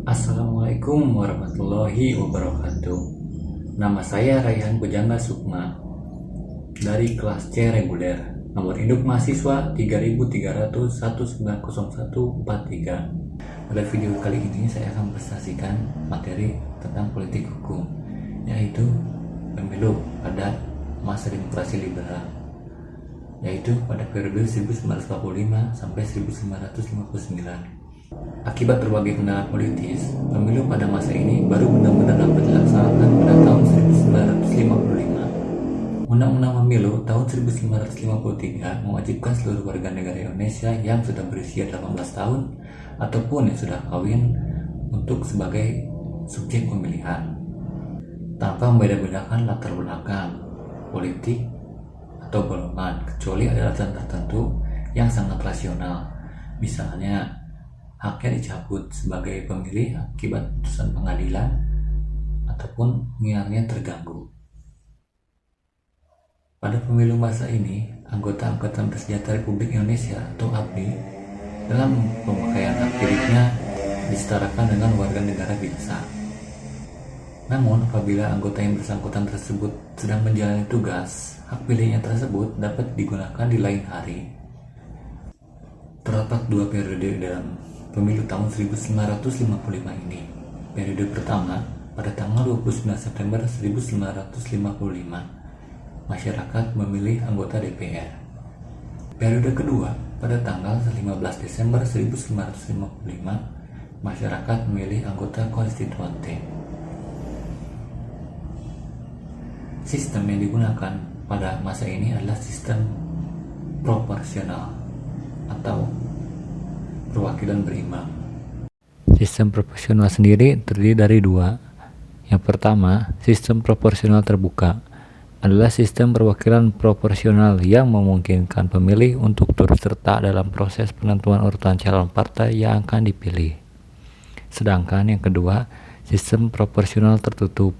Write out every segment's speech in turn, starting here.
Assalamualaikum warahmatullahi wabarakatuh. Nama saya Raihan Bujangga Sukma dari kelas C reguler. Nomor induk mahasiswa 330190143. Pada video kali ini saya akan presentasikan materi tentang politik hukum, yaitu pemilu pada masa demokrasi liberal, yaitu pada periode 1945 sampai 1959. Akibat berbagai kendala politis, pemilu pada masa ini baru benar-benar dapat dilaksanakan pada tahun 1955. Undang-Undang Pemilu tahun 1953 mewajibkan seluruh warga negara Indonesia yang sudah berusia 18 tahun ataupun yang sudah kawin untuk sebagai subjek pemilihan, tanpa membeda-bedakan latar belakang politik atau golongan, kecuali ada alasan tertentu yang sangat rasional, misalnya haknya dicabut sebagai pemilih akibat putusan pengadilan ataupun pengingatnya terganggu. Pada pemilu masa ini, anggota Angkatan Bersenjata Republik Indonesia atau ABRI dalam pemakaian hak pilihnya disetarakan dengan warga negara biasa. Namun, apabila anggota yang bersangkutan tersebut sedang menjalani tugas, hak pilihnya tersebut dapat digunakan di lain hari. Terdapat dua periode dalam pemilu tahun 1955 ini. Periode pertama pada tanggal 29 September 1955, masyarakat memilih anggota DPR. Periode kedua pada tanggal 15 Desember 1955, masyarakat memilih anggota konstituante. Sistem yang digunakan pada masa ini adalah sistem proporsional atau perwakilan berimbang. Sistem proporsional sendiri terdiri dari dua. Yang pertama, sistem proporsional terbuka adalah sistem perwakilan proporsional yang memungkinkan pemilih untuk turut serta dalam proses penentuan urutan calon partai yang akan dipilih. Sedangkan yang kedua, sistem proporsional tertutup,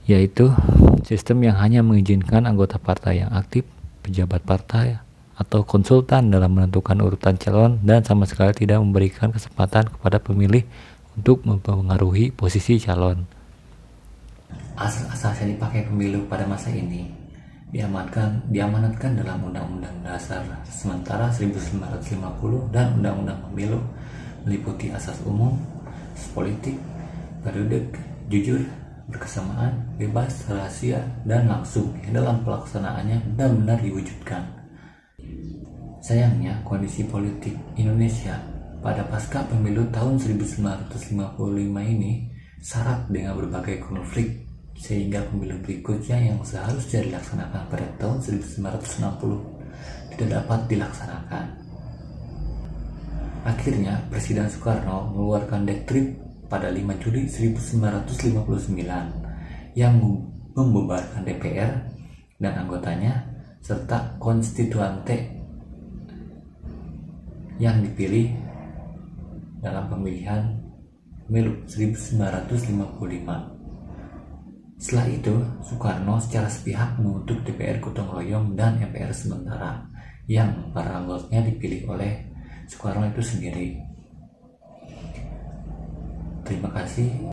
yaitu sistem yang hanya mengizinkan anggota partai yang aktif, pejabat partai, atau konsultan dalam menentukan urutan calon dan sama sekali tidak memberikan kesempatan kepada pemilih untuk mempengaruhi posisi calon. Asas-asas yang dipakai pemilu pada masa ini diamanatkan dalam Undang-Undang Dasar sementara 1950 dan Undang-Undang Pemilu, meliputi asas umum, politik, periodik, jujur, berkesamaan, bebas, rahasia, dan langsung yang dalam pelaksanaannya benar-benar diwujudkan. Sayangnya, kondisi politik Indonesia pada pasca pemilu tahun 1955 ini syarat dengan berbagai konflik, sehingga pemilu berikutnya yang seharusnya dilaksanakan pada tahun 1960 tidak dapat dilaksanakan. Akhirnya, Presiden Soekarno mengeluarkan dekret pada 5 Juli 1959 yang membubarkan DPR dan anggotanya serta konstituante yang dipilih dalam pemilihan pemilu 1955. Setelah itu, Soekarno secara sepihak membentuk DPR gotong royong dan MPR sementara yang para anggotanya dipilih oleh Soekarno itu sendiri. Terima kasih.